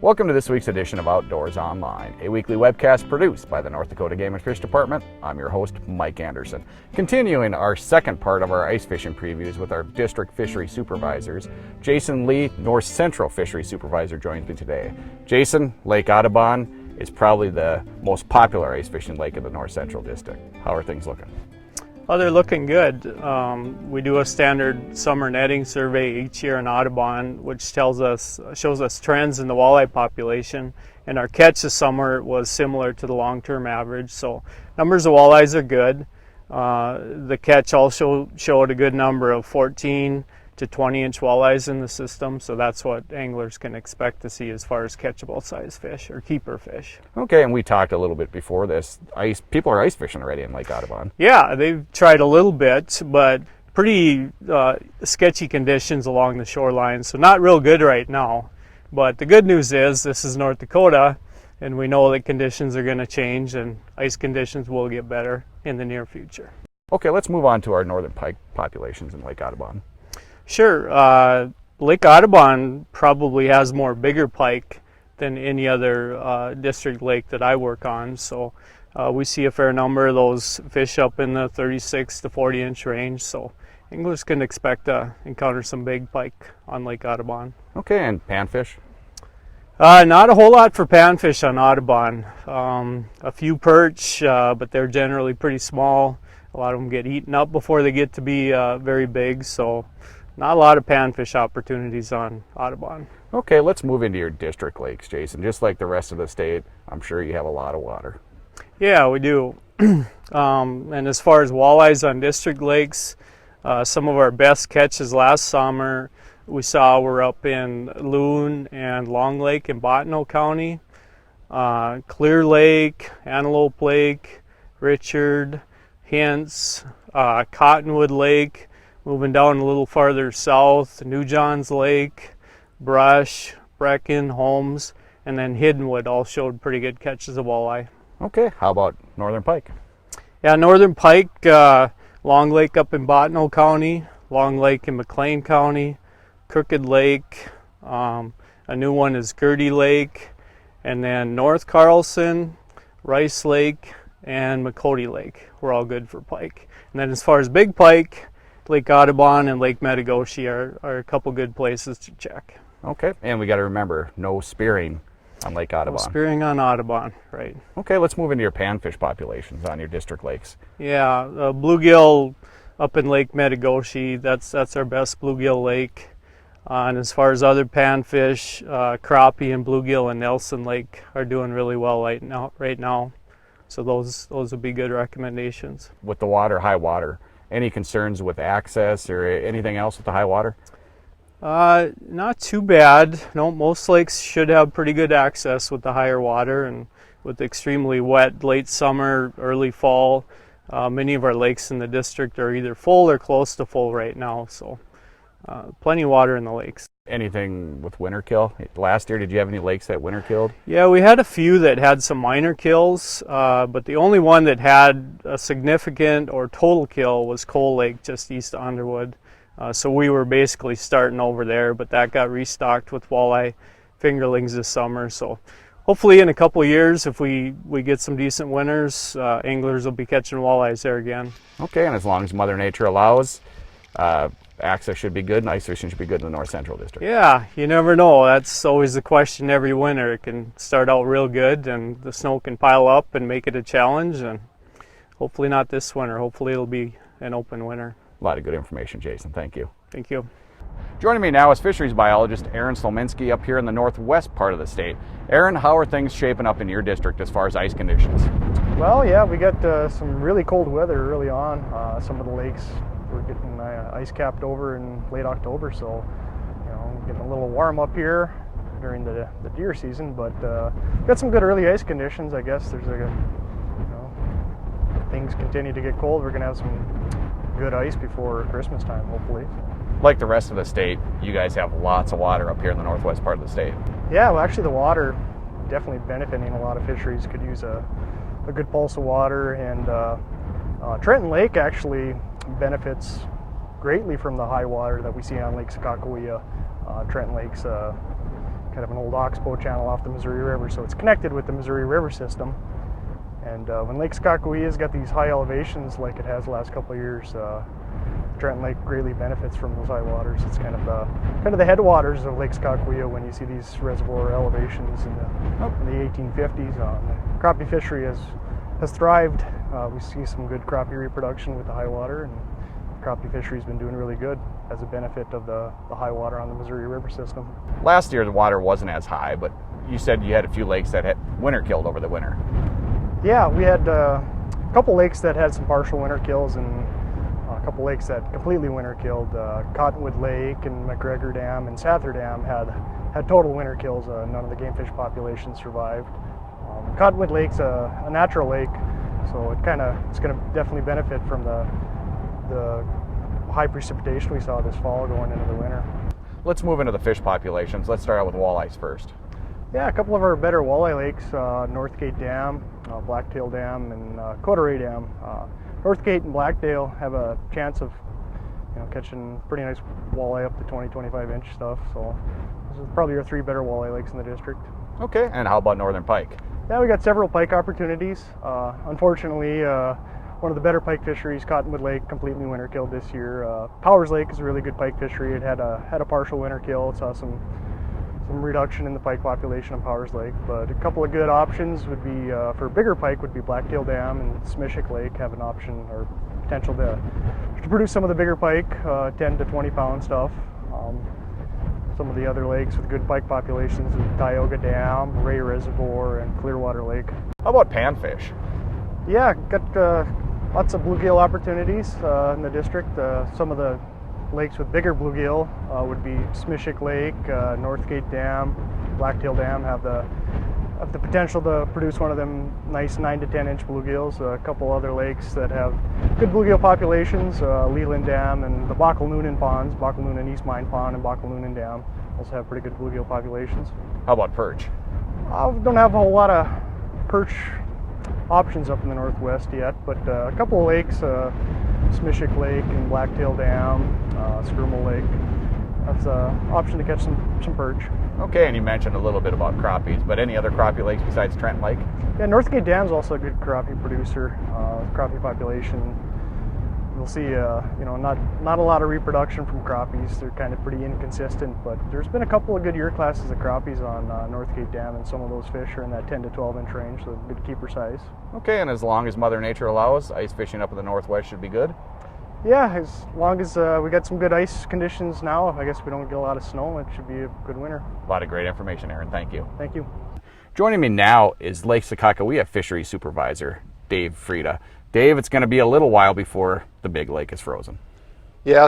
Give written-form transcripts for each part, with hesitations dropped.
Welcome to this week's edition of Outdoors Online, a weekly webcast produced by the North Dakota Game and Fish Department. I'm your host, Mike Anderson. Continuing our second part of our ice fishing previews with our district fishery supervisors, Jason Lee, North Central Fishery Supervisor, joins me today. Jason, Lake Audubon is probably the most popular ice fishing lake in the North Central District. How are things looking? Oh, they're looking good. We do a standard summer netting survey each year in Audubon, which shows us trends in the walleye population. And our catch this summer was similar to the long-term average. So numbers of walleyes are good. The catch also showed a good number of 14 to 20-inch walleyes in the system. So that's what anglers can expect to see as far as catchable size fish or keeper fish. Okay, and we talked a little bit before this. People are ice fishing already in Lake Audubon. Yeah, they've tried a little bit, but pretty sketchy conditions along the shoreline, so not real good right now. But the good news is this is North Dakota, and we know that conditions are going to change and ice conditions will get better in the near future. Okay, let's move on to our northern pike populations in Lake Audubon. Sure. Lake Audubon probably has more bigger pike than any other district lake that I work on, so we see a fair number of those fish up in the 36 to 40 inch range, so anglers can expect to encounter some big pike on Lake Audubon. Okay, and panfish? Not a whole lot for panfish on Audubon. A few perch, but they're generally pretty small. A lot of them get eaten up before they get to be very big, so not a lot of panfish opportunities on Audubon. Okay, let's move into your district lakes, Jason. Just like the rest of the state, I'm sure you have a lot of water. Yeah, we do. And as far as walleyes on district lakes, some of our best catches last summer we saw were up in Loon and Long Lake in Bottineau County, Clear Lake, Antelope Lake, Richard, Hintz, Cottonwood Lake. Moving down a little farther south, New Johns Lake, Brush, Brecken, Holmes, and then Hiddenwood all showed pretty good catches of walleye. Okay, how about northern pike? Yeah, northern pike, Long Lake up in Bottineau County, Long Lake in McLean County, Crooked Lake, a new one is Gertie Lake, and then North Carlson, Rice Lake, and McCody Lake were all good for pike. And then as far as big pike, Lake Audubon and Lake Metagoshi are a couple good places to check. Okay, and we got to remember, no spearing on Lake Audubon. No spearing on Audubon, right. Okay, let's move into your panfish populations on your district lakes. Yeah, bluegill up in Lake Metagoshi, that's our best bluegill lake. And as far as other panfish, crappie and bluegill in Nelson Lake are doing really well right now. So those would be good recommendations. With the water, high water, any concerns with access or anything else with the high water? Not too bad. No, most lakes should have pretty good access with the higher water, and with extremely wet late summer, early fall, many of our lakes in the district are either full or close to full right now, so plenty of water in the lakes. Anything with winter kill? Last year, did you have any lakes that winter killed? Yeah, we had a few that had some minor kills, but the only one that had a significant or total kill was Coal Lake just east of Underwood. So we were basically starting over there, but that got restocked with walleye fingerlings this summer. So hopefully in a couple of years, if we get some decent winters, anglers will be catching walleyes there again. Okay, and as long as Mother Nature allows, access should be good and ice fishing should be good in the North Central District. Yeah, you never know. That's always the question every winter. It can start out real good and the snow can pile up and make it a challenge, and hopefully not this winter. Hopefully it'll be an open winter. A lot of good information, Jason. Thank you. Thank you. Joining me now is fisheries biologist Aaron Slominski up here in the northwest part of the state. Aaron, how are things shaping up in your district as far as ice conditions? Well, yeah, we got some really cold weather early on. Some of the lakes were getting ice capped over in late October, so getting a little warm up here during the deer season. But got some good early ice conditions. I guess there's things continue to get cold. We're gonna have some good ice before Christmas time, hopefully. Like the rest of the state, you guys have lots of water up here in the northwest part of the state. Yeah, well, actually the water definitely benefiting a lot of fisheries. Could use a good pulse of water, and Trenton Lake actually benefits greatly from the high water that we see on Lake Sakakawea. Trenton Lake's kind of an old oxbow channel off the Missouri River, so it's connected with the Missouri River system. And when Lake Sakakawea's got these high elevations like it has the last couple of years, Trenton Lake greatly benefits from those high waters. It's kind of the headwaters of Lake Sakakawea when you see these reservoir elevations in the 1850s. The crappie fishery has thrived. We see some good crappie reproduction with the high water, and crappie fishery's been doing really good as a benefit of the high water on the Missouri River system. Last year the water wasn't as high, but you said you had a few lakes that had winter killed over the winter. Yeah, we had a couple lakes that had some partial winter kills, and a couple lakes that completely winter killed. Cottonwood Lake and McGregor Dam and Sather Dam had total winter kills. None of the game fish populations survived. Cottonwood Lake's a natural lake, so it's going to definitely benefit from the high precipitation we saw this fall going into the winter. Let's move into the fish populations. Let's start out with walleyes first. Yeah, a couple of our better walleye lakes, Northgate Dam, Blacktail Dam, and Coteray Dam. Northgate and Blacktail have a chance of catching pretty nice walleye up to 20-25 inch stuff, so those are probably our three better walleye lakes in the district. Okay, and how about northern pike? Yeah, we got several pike opportunities. Unfortunately, one of the better pike fisheries, Cottonwood Lake, completely winter killed this year. Powers Lake is a really good pike fishery. It had a partial winter kill. It saw some reduction in the pike population on Powers Lake, but a couple of good options would be for bigger pike would be Blacktail Dam and Smishik Lake have an option or potential to produce some of the bigger pike, 10 to 20 pound stuff. Some of the other lakes with good pike populations are Tioga Dam, Ray Reservoir, and Clearwater Lake. How about panfish? Yeah, got lots of bluegill opportunities in the district. Some of the lakes with bigger bluegill would be Smishik Lake, Northgate Dam, Blacktail Dam have the potential to produce one of them nice 9 to 10 inch bluegills. A couple other lakes that have good bluegill populations, Leland Dam and the Baukol-Noonan ponds, Baukol-Noonan East Mine Pond and Baukol-Noonan Dam also have pretty good bluegill populations. How about perch? Don't have a whole lot of perch options up in the northwest yet, but a couple of lakes, Smishik Lake and Blacktail Dam, Skirmal Lake. That's an option to catch some perch. Okay, and you mentioned a little bit about crappies, but any other crappie lakes besides Trenton Lake? Yeah, Northgate Dam's also a good crappie producer. Crappie population, you'll see, not a lot of reproduction from crappies. They're kind of pretty inconsistent, but there's been a couple of good year classes of crappies on Northgate Dam, and some of those fish are in that 10 to 12 inch range, so good keeper size. Okay, and as long as Mother Nature allows, ice fishing up in the northwest should be good? Yeah, as long as we got some good ice conditions now, I guess we don't get a lot of snow, it should be a good winter. A lot of great information, Aaron. Thank you. Thank you. Joining me now is Lake Sakakawea Fisheries Supervisor, Dave Frieda. Dave, it's going to be a little while before the big lake is frozen. Yeah,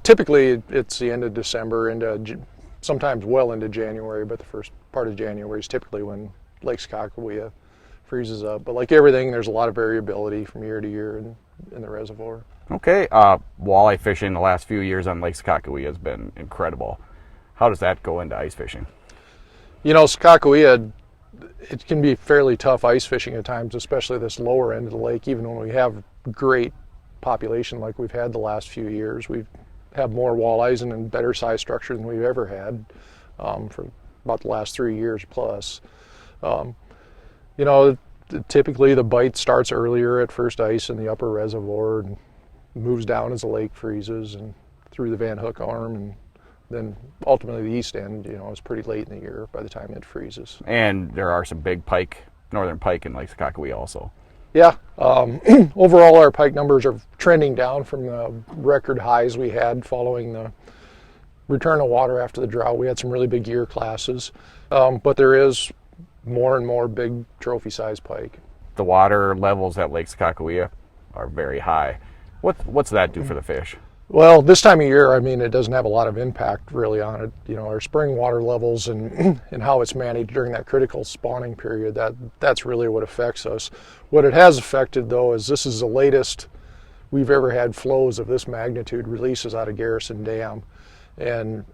typically it's the end of December into sometimes well into January, but the first part of January is typically when Lake Sakakawea freezes up. But like everything, there's a lot of variability from year to year in the reservoir. Okay, walleye fishing the last few years on Lake Sakakawea has been incredible. How does that go into ice fishing? Sakakawea, it can be fairly tough ice fishing at times, especially this lower end of the lake. Even when we have great population like we've had the last few years, we have more walleyes and in better size structure than we've ever had for about the last 3 years plus. Typically the bite starts earlier at first ice in the upper reservoir and moves down as the lake freezes and through the Van Hook arm, and then ultimately the east end, is pretty late in the year by the time it freezes. And there are some big pike, northern pike in Lake Sakakawea also. Yeah, overall our pike numbers are trending down from the record highs we had following the return of water after the drought. We had some really big year classes, but there is more and more big trophy size pike. The water levels at Lake Sakakawea are very high. What's that do for the fish? Well, this time of year, it doesn't have a lot of impact really on it. Our spring water levels and how it's managed during that critical spawning period, that's really what affects us. What it has affected, though, is this is the latest we've ever had flows of this magnitude releases out of Garrison Dam. And,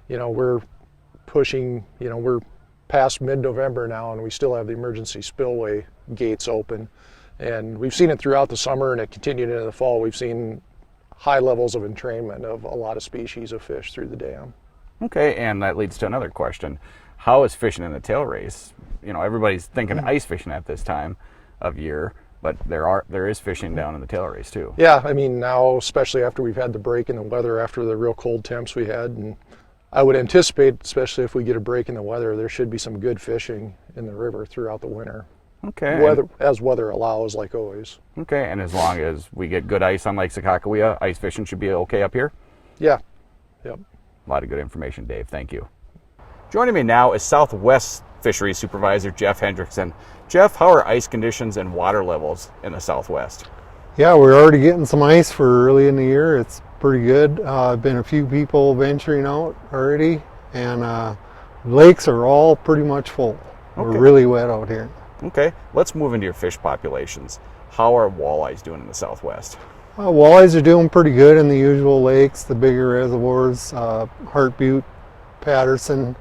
we're pushing, we're past mid-November now, and we still have the emergency spillway gates open. And we've seen it throughout the summer, and it continued into the fall. We've seen high levels of entrainment of a lot of species of fish through the dam. Okay, and that leads to another question. How is fishing in the tail race? You know, everybody's thinking ice fishing at this time of year, but there is fishing down in the tail race too. Yeah, I mean now, especially after we've had the break in the weather after the real cold temps we had, and I would anticipate, especially if we get a break in the weather, there should be some good fishing in the river throughout the winter. Okay. As weather allows, like always. Okay, and as long as we get good ice on Lake Sakakawea, ice fishing should be okay up here? Yeah. Yep. A lot of good information, Dave. Thank you. Joining me now is Southwest Fisheries Supervisor Jeff Hendrickson. Jeff, how are ice conditions and water levels in the Southwest? Yeah, we're already getting some ice for early in the year. It's pretty good. Been a few people venturing out already, and lakes are all pretty much full. Okay. We're really wet out here. Okay, let's move into your fish populations. How are walleyes doing in the Southwest? Walleyes are doing pretty good in the usual lakes, the bigger reservoirs, Heart Butte, Patterson.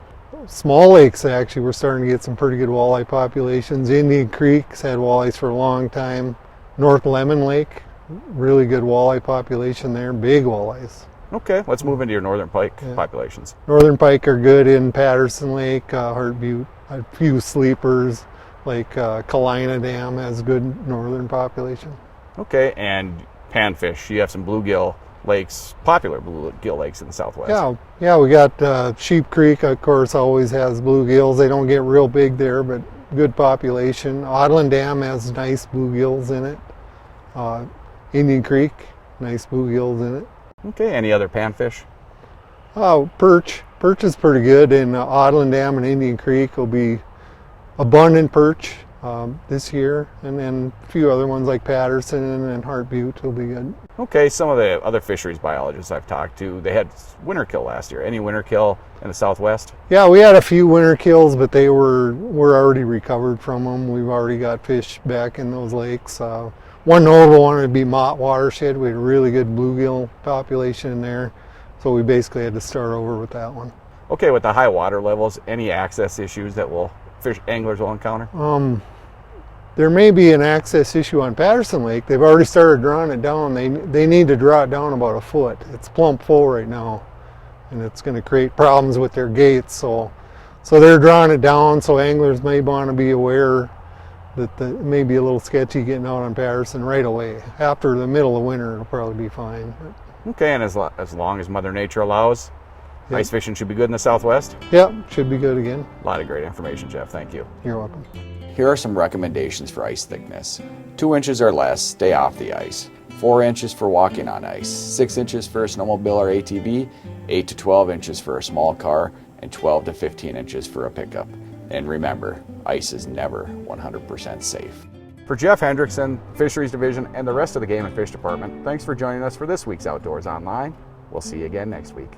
Small lakes, actually, we're starting to get some pretty good walleye populations. Indian Creek's had walleyes for a long time. North Lemon Lake, really good walleye population there, big walleyes. Okay, let's move into your northern pike populations. Northern pike are good in Patterson Lake, Heart Butte, a few sleepers, like Baukol-Noonan Dam has good northern population. Okay, and panfish, you have some bluegill lakes, popular bluegill lakes in the Southwest. Yeah, we got Sheep Creek, of course, always has bluegills. They don't get real big there, but good population. Otland Dam has nice bluegills in it. Indian Creek, nice bluegills in it. Okay, any other panfish? Perch. Perch is pretty good in Otland Dam and Indian Creek will be abundant perch this year, and then a few other ones like Patterson and Heart Butte will be good. Okay, some of the other fisheries biologists I've talked to, they had winter kill last year. Any winter kill in the Southwest? Yeah, we had a few winter kills, but we're already recovered from them. We've already got fish back in those lakes. One notable one would be Mott Watershed. We had a really good bluegill population in there, so we basically had to start over with that one. Okay, with the high water levels, any access issues that anglers will encounter? There may be an access issue on Patterson Lake. They've already started drawing it down. They need to draw it down about a foot. It's plump full right now, and it's going to create problems with their gates. So they're drawing it down. So anglers may want to be aware that it may be a little sketchy getting out on Patterson right away. After the middle of winter, it'll probably be fine. Okay, and as long as Mother Nature allows, ice fishing should be good in the Southwest? Yep, should be good again. A lot of great information, Jeff. Thank you. You're welcome. Here are some recommendations for ice thickness. 2 inches or less, stay off the ice. 4 inches for walking on ice. 6 inches for a snowmobile or ATV. 8 to 12 inches for a small car. And 12 to 15 inches for a pickup. And remember, ice is never 100% safe. For Jeff Hendrickson, Fisheries Division, and the rest of the Game and Fish Department, thanks for joining us for this week's Outdoors Online. We'll see you again next week.